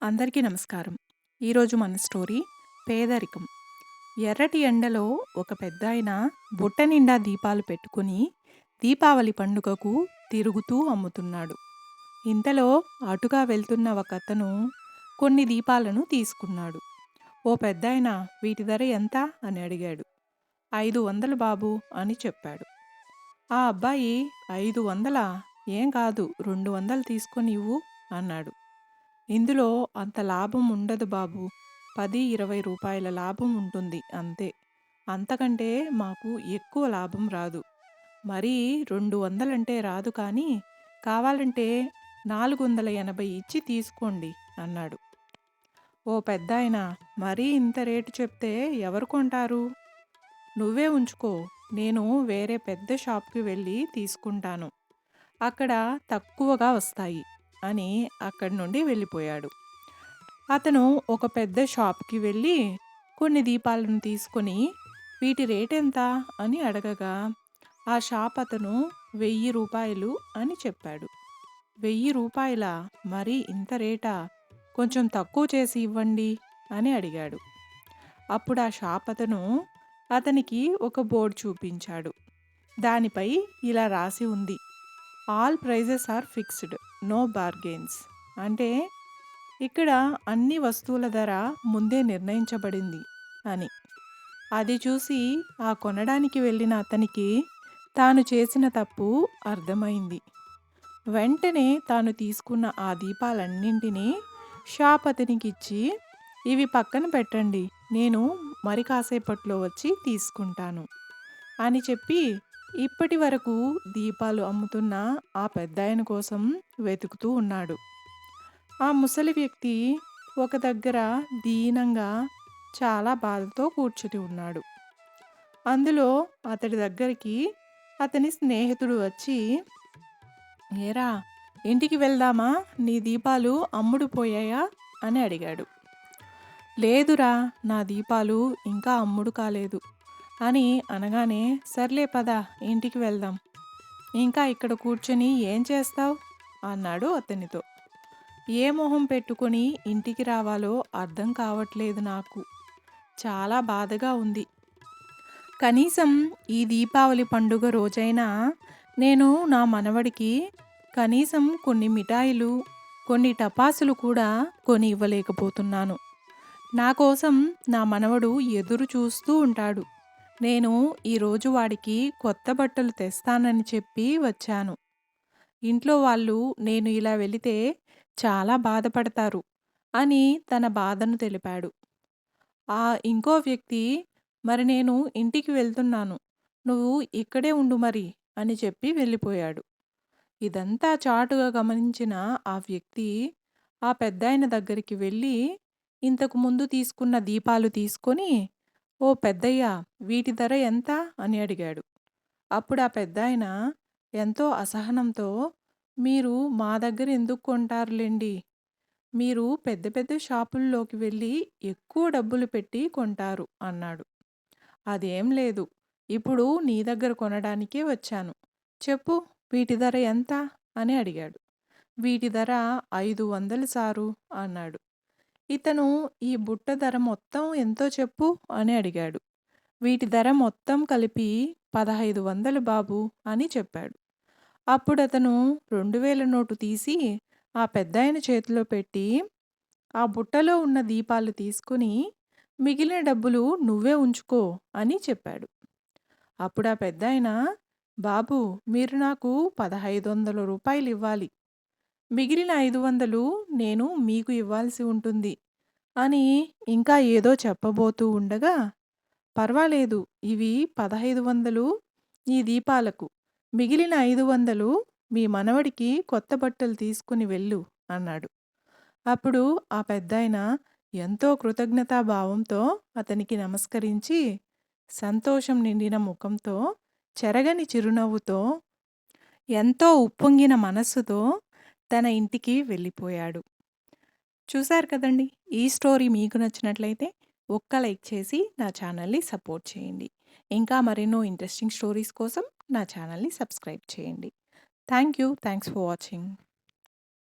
అందరికీ నమస్కారం. ఈరోజు మన స్టోరీ పేదరికం. ఎర్రటి ఎండలో ఒక పెద్దాయన బుట్ట నిండా దీపాలు పెట్టుకుని దీపావళి పండుగకు తిరుగుతూ అమ్ముతున్నాడు. ఇంతలో అటుగా వెళ్తున్న ఒకతను కొన్ని దీపాలను తీసుకున్నాడు. "ఓ పెద్దాయన, వీటి ధర ఎంత?" అని అడిగాడు. "500 బాబు" అని చెప్పాడు. ఆ అబ్బాయి, "500? ఏం కాదు, 200 తీసుకొని ఇవ్వు" అన్నాడు. "ఇందులో అంత లాభం ఉండదు బాబు. 10, 20 రూపాయల లాభం ఉంటుంది అంతే. అంతకంటే మాకు ఎక్కువ లాభం రాదు. మరీ 200 అంటే రాదు కానీ, కావాలంటే 480 ఇచ్చి తీసుకోండి" అన్నాడు. "ఓ పెద్దాయనా, మరీ ఇంత రేటు చెప్తే ఎవరు కొంటారు? నువ్వే ఉంచుకో, నేను వేరే పెద్ద షాప్‌కి వెళ్ళి తీసుకుంటాను. అక్కడ తక్కువగా వస్తాయి" అని అక్కడి నుండి వెళ్ళిపోయాడు. అతను ఒక పెద్ద షాప్‌కి వెళ్ళి కొన్ని దీపాలను తీసుకొని, "వీటి రేటెంత?" అని అడగగా, ఆ షాప్ అతను "1000 అని చెప్పాడు. "1000? మరీ ఇంత రేటా? కొంచెం తక్కువ చేసి ఇవ్వండి" అని అడిగాడు. అప్పుడు ఆ షాప్ అతను అతనికి ఒక బోర్డ్ చూపించాడు. దానిపై ఇలా రాసి ఉంది: "all prices are fixed, no bargains." అంటే ఇక్కడ అన్ని వస్తువుల ధర ముందే నిర్ణయించబడింది అని. అది చూసి ఆ కొనడానికి వెళ్ళిన అతనికి తాను చేసిన తప్పు అర్థమైంది. వెంటనే తాను తీసుకున్న ఆ దీపాలన్నింటినీ షాప్ అతనికిచ్చి, "ఇవి పక్కన పెట్టండి, నేను మరి కాసేపట్లో వచ్చి తీసుకుంటాను" అని చెప్పి ఇప్పటి వరకు దీపాలు అమ్ముతున్న ఆ పెద్దాయన కోసం వెతుకుతూ ఉన్నాడు. ఆ ముసలి వ్యక్తి ఒక దగ్గర దీనంగా చాలా బాధతో కూర్చుని ఉన్నాడు. అందులో అతడి దగ్గరికి అతని స్నేహితుడు వచ్చి, "ఏరా, ఇంటికి వెళ్దామా? నీ దీపాలు అమ్ముడు పోయాయా?" అని అడిగాడు. "లేదురా, నా దీపాలు ఇంకా అమ్ముడు కాలేదు" అని అనగానే, "సర్లే పద, ఇంటికి వెళ్దాం. ఇంకా ఇక్కడ కూర్చొని ఏం చేస్తావ్?" అన్నాడు అతనితో. ఏ మొహం పెట్టుకొని ఇంటికి రావాలో అర్థం కావట్లేదు నాకు. చాలా బాధగా ఉంది. కనీసం ఈ దీపావళి పండుగ రోజైనా నేను నా మనవడికి కనీసం కొన్ని మిఠాయిలు, కొన్ని టపాసులు కూడా కొని ఇవ్వలేకపోతున్నాను. నా కోసం నా మనవడు ఎదురు చూస్తూ ఉంటాడు. నేను ఈరోజు వాడికి కొత్త బట్టలు తెస్తానని చెప్పి వచ్చాను. ఇంట్లో వాళ్ళు నేను ఇలా వెళితే చాలా బాధపడతారు" అని తన బాధను తెలిపాడు. ఆ ఇంకో వ్యక్తి, "మరి నేను ఇంటికి వెళ్తున్నాను, నువ్వు ఇక్కడే ఉండు మరి" అని చెప్పి వెళ్ళిపోయాడు. ఇదంతా చాటుగా గమనించిన ఆ వ్యక్తి ఆ పెద్దాయన దగ్గరికి వెళ్ళి ఇంతకు ముందు తీసుకున్న దీపాలు తీసుకొని, "ఓ పెద్దయ్య, వీటి ధర ఎంత?" అని అడిగాడు. అప్పుడు ఆ పెద్దాయన ఎంతో అసహనంతో, "మీరు మా దగ్గర ఎందుకు కొంటారులెండి. మీరు పెద్ద పెద్ద షాపుల్లోకి వెళ్ళి ఎక్కువ డబ్బులు పెట్టి కొంటారు" అన్నాడు. "అదేం లేదు. ఇప్పుడు నీ దగ్గర కొనడానికే వచ్చాను. చెప్పు, వీటి ధర ఎంత?" అని అడిగాడు. "వీటి ధర 500 సారు" అన్నాడు. ఇతను, "ఈ బుట్ట ధర మొత్తం ఎంతో చెప్పు" అని అడిగాడు. "వీటి ధర మొత్తం కలిపి 1500 బాబు" అని చెప్పాడు. అప్పుడతను 2000 నోటు తీసి ఆ పెద్దాయన చేతిలో పెట్టి, "ఆ బుట్టలో ఉన్న దీపాలు తీసుకుని మిగిలిన డబ్బులు నువ్వే ఉంచుకో" అని చెప్పాడు. అప్పుడు ఆ పెద్దాయన, "బాబూ, మీరు నాకు 1500 ఇవ్వాలి. మిగిలిన 500 నేను మీకు ఇవ్వాల్సి ఉంటుంది" అని ఇంకా ఏదో చెప్పబోతూ ఉండగా, "పర్వాలేదు, ఇవి 1500 ఈ దీపాలకు, మిగిలిన 500 మీ మనవడికి కొత్త బట్టలు తీసుకుని వెళ్ళు" అన్నాడు. అప్పుడు ఆ పెద్దాయన ఎంతో కృతజ్ఞతాభావంతో అతనికి నమస్కరించి, సంతోషం నిండిన ముఖంతో, చెరగని చిరునవ్వుతో, ఎంతో ఉప్పొంగిన మనస్సుతో తన ఇంటికి వెళ్ళిపోయాడు. చూశారు కదండి! ఈ స్టోరీ మీకు నచ్చినట్లయితే ఒక్క లైక్ చేసి నా ఛానల్‌ని సపోర్ట్ చేయండి. ఇంకా మరెన్నో ఇంట్రెస్టింగ్ స్టోరీస్ కోసం నా ఛానల్‌ని సబ్స్క్రైబ్ చేయండి. Thank you. Thanks for watching.